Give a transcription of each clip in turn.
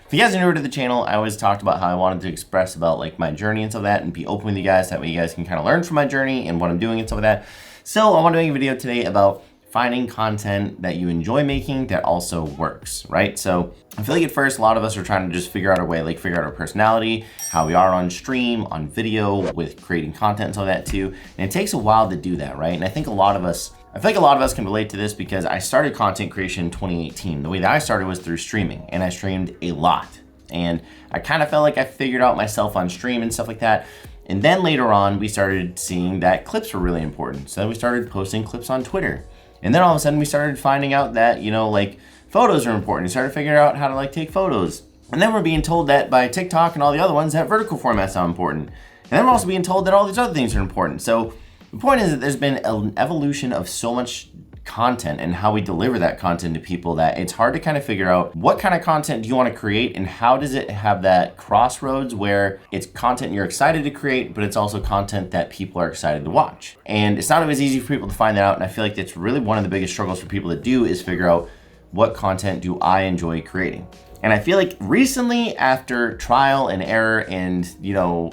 If you guys are newer to the channel, I always talked about how I wanted to express about like my journey and stuff like that and be open with you guys. That way you guys can kind of learn from my journey and what I'm doing and stuff like that. So I want to make a video today about finding content that you enjoy making that also works, right? So I feel like at first, a lot of us are trying to just figure out our way, like figure out our personality, how we are on stream, on video, with creating content and all that too. And it takes a while to do that, right? And I feel like a lot of us can relate to this because I started content creation in 2018. The way that I started was through streaming, and I streamed a lot. And I kind of felt like I figured out myself on stream and stuff like that. And then later on, we started seeing that clips were really important. So then we started posting clips on Twitter. And then all of a sudden we started finding out that, like photos are important. We started figuring out how to like take photos. And then we're being told that by TikTok and all the other ones that vertical formats are important. And then we're also being told that all these other things are important. So the point is that there's been an evolution of so much content and how we deliver that content to people that it's hard to kind of figure out what kind of content do you want to create and how does it have that crossroads where it's content you're excited to create, but it's also content that people are excited to watch. And it's not always easy for people to find that out. And I feel like that's really one of the biggest struggles for people to do is figure out what content do I enjoy creating. And I feel like recently after trial and error and,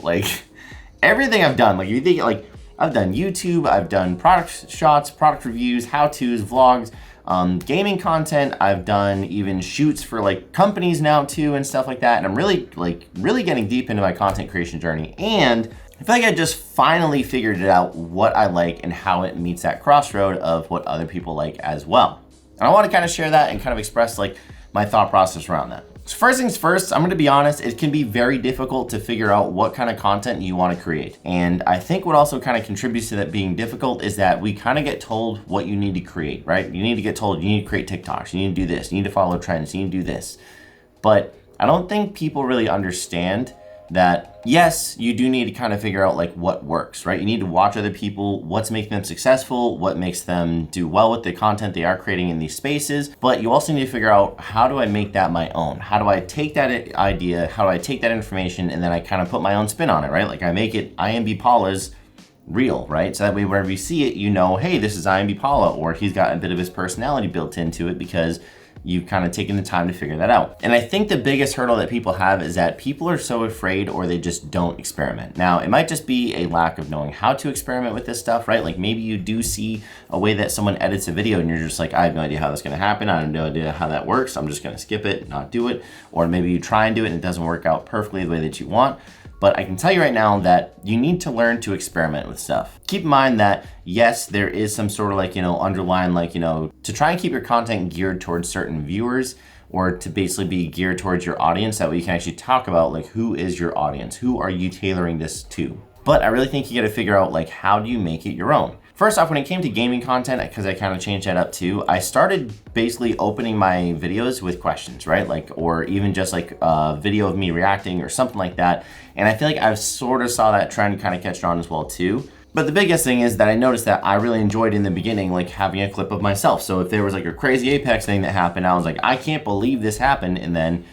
like everything I've done, like you think like I've done YouTube, I've done product shots, product reviews, how-tos, vlogs, gaming content. I've done even shoots for like companies now too and stuff like that. And I'm really getting deep into my content creation journey. And I feel like I just finally figured it out what I like and how it meets that crossroad of what other people like as well. And I want to kind of share that and kind of express like my thought process around that. So first things first, I'm gonna be honest, it can be very difficult to figure out what kind of content you wanna create. And I think what also kind of contributes to that being difficult is that we kind of get told what you need to create, right? You need to get told you need to create TikToks, you need to do this, you need to follow trends, you need to do this. But I don't think people really understand that yes, you do need to kind of figure out like what works, right? You need to watch other people, what's making them successful, what makes them do well with the content they are creating in these spaces. But you also need to figure out how do I make that my own? How do I take that idea? How do I take that information? And then I kind of put my own spin on it, right? Like I make it IMB Paula's real, right? So that way wherever you see it, hey, this is IMB Paula, or he's got a bit of his personality built into it because you've kind of taken the time to figure that out. And I think the biggest hurdle that people have is that people are so afraid or they just don't experiment. Now, it might just be a lack of knowing how to experiment with this stuff, right? Like maybe you do see a way that someone edits a video and you're just like, I have no idea how that's gonna happen. I have no idea how that works. I'm just gonna skip it, not do it. Or maybe you try and do it and it doesn't work out perfectly the way that you want. But I can tell you right now that you need to learn to experiment with stuff. Keep in mind that yes, there is some sort of like, underlying like, to try and keep your content geared towards certain viewers or to basically be geared towards your audience. That way you can actually talk about like, who is your audience? Who are you tailoring this to? But I really think you got to figure out like, how do you make it your own? First off, when it came to gaming content, because I kind of changed that up too, I started basically opening my videos with questions, right? Like, or even just like a video of me reacting or something like that. And I feel like I've sort of saw that trend kind of catch on as well too. But the biggest thing is that I noticed that I really enjoyed in the beginning, like having a clip of myself. So if there was like a crazy Apex thing that happened, I was like, I can't believe this happened. And then,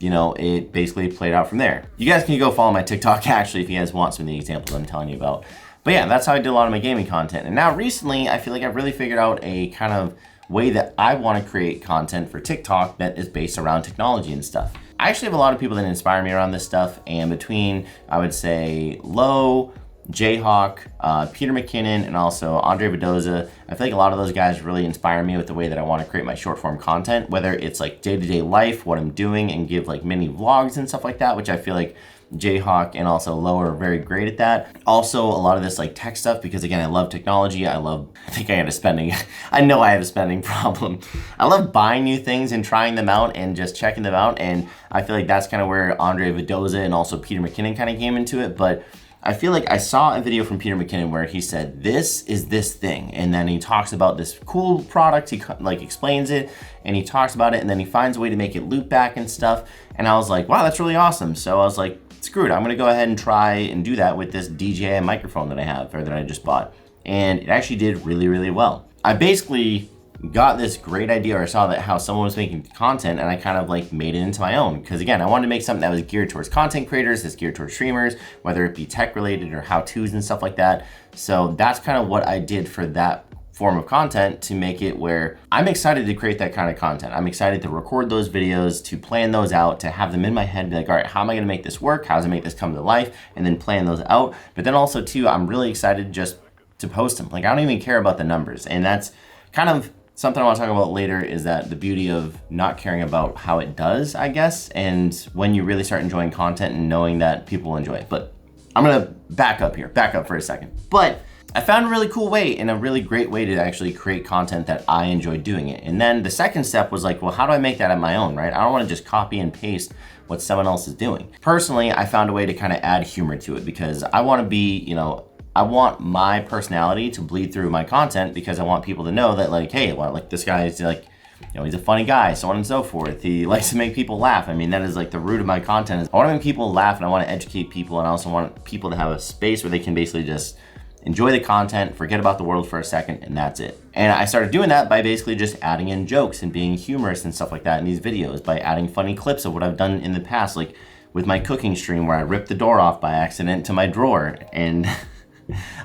it basically played out from there. You guys can go follow my TikTok actually if you guys want some of the examples I'm telling you about. But yeah, that's how I did a lot of my gaming content. And now recently, I feel like I've really figured out a kind of way that I want to create content for TikTok that is based around technology and stuff. I actually have a lot of people that inspire me around this stuff. And between, I would say, Low, Jayhawk, Peter McKinnon, and also Andre Mendoza, I feel like a lot of those guys really inspire me with the way that I want to create my short form content, whether it's like day-to-day life, what I'm doing, and give like mini vlogs and stuff like that, which I feel like Jayhawk and also Low are very great at that. Also, a lot of this like tech stuff, because again, I love technology. I think I have a spending, I know I have a spending problem. I love buying new things and trying them out and just checking them out. And I feel like that's kind of where Andre Mendoza and also Peter McKinnon kind of came into it. But I feel like I saw a video from Peter McKinnon where he said, this is this thing. And then he talks about this cool product. He like explains it and he talks about it and then he finds a way to make it loop back and stuff. And I was like, wow, that's really awesome. So I was like, screw it, I'm gonna go ahead and try and do that with this DJI microphone that I have or that I just bought. And it actually did really, really well. I basically got this great idea, or I saw that how someone was making content and I kind of like made it into my own. Because again, I wanted to make something that was geared towards content creators, that's geared towards streamers, whether it be tech related or how-tos and stuff like that. So that's kind of what I did for that form of content to make it where I'm excited to create that kind of content. I'm excited to record those videos, to plan those out, to have them in my head, be like, all right, how am I gonna make this work? How does it make this come to life? And then plan those out. But then also too, I'm really excited just to post them. Like I don't even care about the numbers. And that's kind of something I want to talk about later, is that the beauty of not caring about how it does, I guess, and when you really start enjoying content and knowing that people will enjoy it. But I'm gonna back up for a second. But I found a really cool way and a really great way to actually create content that I enjoy doing it. And then the second step was like, well, how do I make that on my own, right? I don't want to just copy and paste what someone else is doing. Personally, I found a way to kind of add humor to it, because I want to be, I want my personality to bleed through my content, because I want people to know that like, hey, well, like this guy is like, he's a funny guy, so on and so forth. He likes to make people laugh. I mean, that is like the root of my content. Is I want to make people laugh, and I want to educate people, and I also want people to have a space where they can basically just enjoy the content, forget about the world for a second, and that's it. And I started doing that by basically just adding in jokes and being humorous and stuff like that in these videos, by adding funny clips of what I've done in the past, like with my cooking stream where I ripped the door off by accident to my drawer, and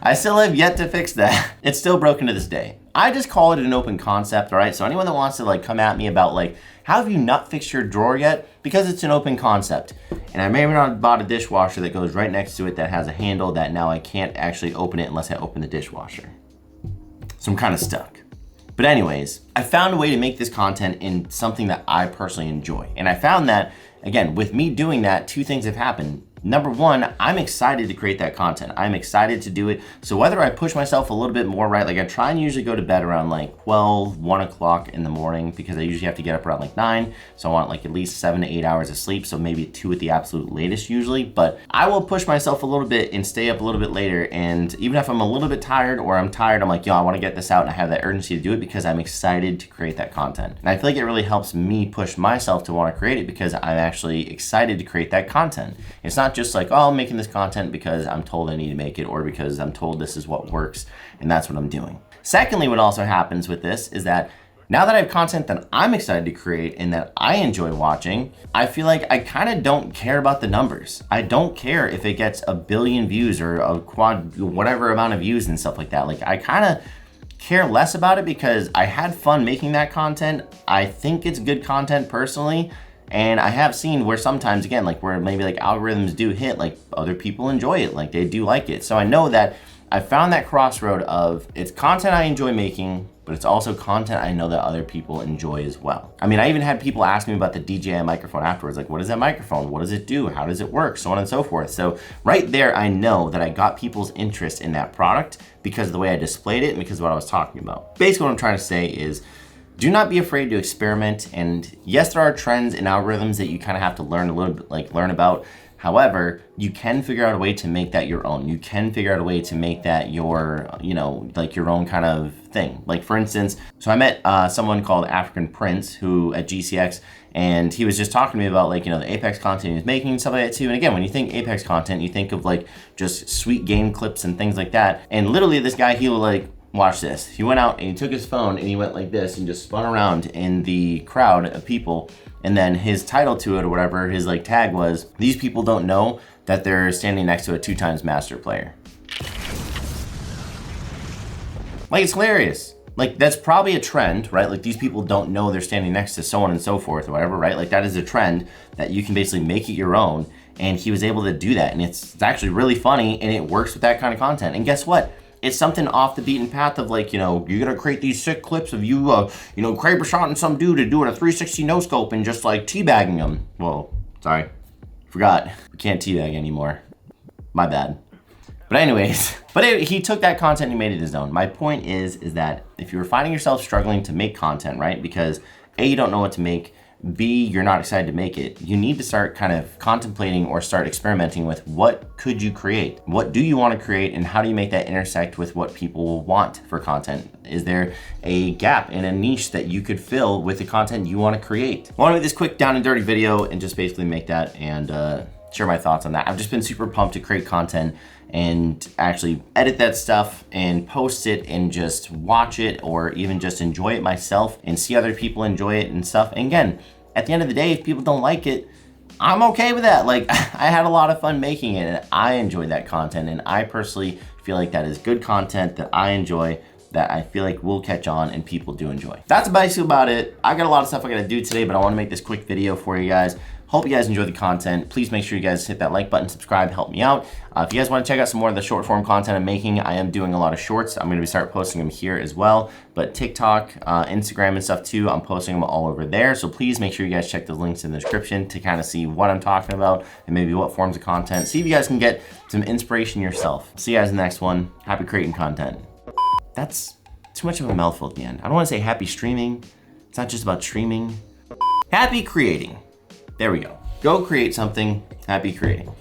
I still have yet to fix that. It's still broken to this day. I just call it an open concept, all right? So anyone that wants to like come at me about like, how have you not fixed your drawer yet? Because it's an open concept. And I may have not bought a dishwasher that goes right next to it that has a handle that now I can't actually open it unless I open the dishwasher. So I'm kind of stuck. But anyways, I found a way to make this content in something that I personally enjoy. And I found that, again, with me doing that, two things have happened. Number one, I'm excited to create that content. I'm excited to do it. So whether I push myself a little bit more, right? Like I try and usually go to bed around like 12, 1 o'clock in the morning, because I usually have to get up around like 9. So I want like at least 7 to 8 hours of sleep. So maybe 2 at the absolute latest usually. But I will push myself a little bit and stay up a little bit later. And even if I'm a little bit tired or I'm tired, I'm like, I want to get this out, and I have that urgency to do it because I'm excited to create that content. And I feel like it really helps me push myself to want to create it, because I'm actually excited to create that content. It's not just like, oh, I'm making this content because I'm told I need to make it, or because I'm told this is what works and that's what I'm doing. Secondly, what also happens with this is that now that I have content that I'm excited to create and that I enjoy watching, I feel like I kind of don't care about the numbers. I don't care if it gets 1 billion views or a whatever amount of views and stuff like that. Like I kind of care less about it, because I had fun making that content. I think it's good content personally. And I have seen where sometimes, again, like where maybe like algorithms do hit, like other people enjoy it, like they do like it. So I know that I found that crossroad of it's content I enjoy making, but it's also content I know that other people enjoy as well. I mean, I even had people ask me about the DJI microphone afterwards, like what is that microphone? What does it do? How does it work? So on and so forth. So right there, I know that I got people's interest in that product because of the way I displayed it and because of what I was talking about. Basically what I'm trying to say is, do not be afraid to experiment. And yes, there are trends and algorithms that you kind of have to learn a little bit, like learn about. However, you can figure out a way to make that your own. You can figure out a way to make that your, like your own kind of thing. Like for instance, so I met someone called African Prince who at GCX, and he was just talking to me about like, the Apex content he was making and stuff like that too. And again, when you think Apex content, you think of like just sweet game clips and things like that. And literally this guy, he was like, watch this. He went out and he took his phone and he went like this and just spun around in the crowd of people. And then his title to it or whatever, his like tag was, these people don't know that they're standing next to a 2x master player. Like it's hilarious. Like that's probably a trend, right? Like these people don't know they're standing next to so on and so forth or whatever, right? Like that is a trend that you can basically make it your own. And he was able to do that. And it's actually really funny and it works with that kind of content. And guess what? It's something off the beaten path of like, you're gonna create these sick clips of you, Kraber shotting some dude and doing a 360 no scope and just like teabagging him. Well, sorry, forgot. We can't teabag anymore. My bad. But anyways, he took that content and he made it his own. My point is that if you're finding yourself struggling to make content, right? Because A, you don't know what to make, B, you're not excited to make it, you need to start kind of contemplating or start experimenting with what could you create? What do you want to create and how do you make that intersect with what people want for content? Is there a gap in a niche that you could fill with the content you want to create? I want to make this quick down and dirty video and just basically make that and share my thoughts on that. I've just been super pumped to create content and actually edit that stuff and post it and just watch it or even just enjoy it myself and see other people enjoy it and stuff. And again, at the end of the day, if people don't like it, I'm okay with that. Like I had a lot of fun making it and I enjoyed that content and I personally feel like that is good content that I enjoy that I feel like will catch on and people do enjoy. That's basically about it. I got a lot of stuff I gotta do today, but I wanna make this quick video for you guys. Hope you guys enjoy the content. Please make sure you guys hit that like button, subscribe, help me out. If you guys want to check out some more of the short form content I'm making, I am doing a lot of shorts. I'm going to start posting them here as well. But TikTok, Instagram and stuff too, I'm posting them all over there. So please make sure you guys check the links in the description to kind of see what I'm talking about and maybe what forms of content. See if you guys can get some inspiration yourself. See you guys in the next one. Happy creating content. That's too much of a mouthful at the end. I don't want to say happy streaming. It's not just about streaming. Happy creating. There we go. Go create something. Happy creating.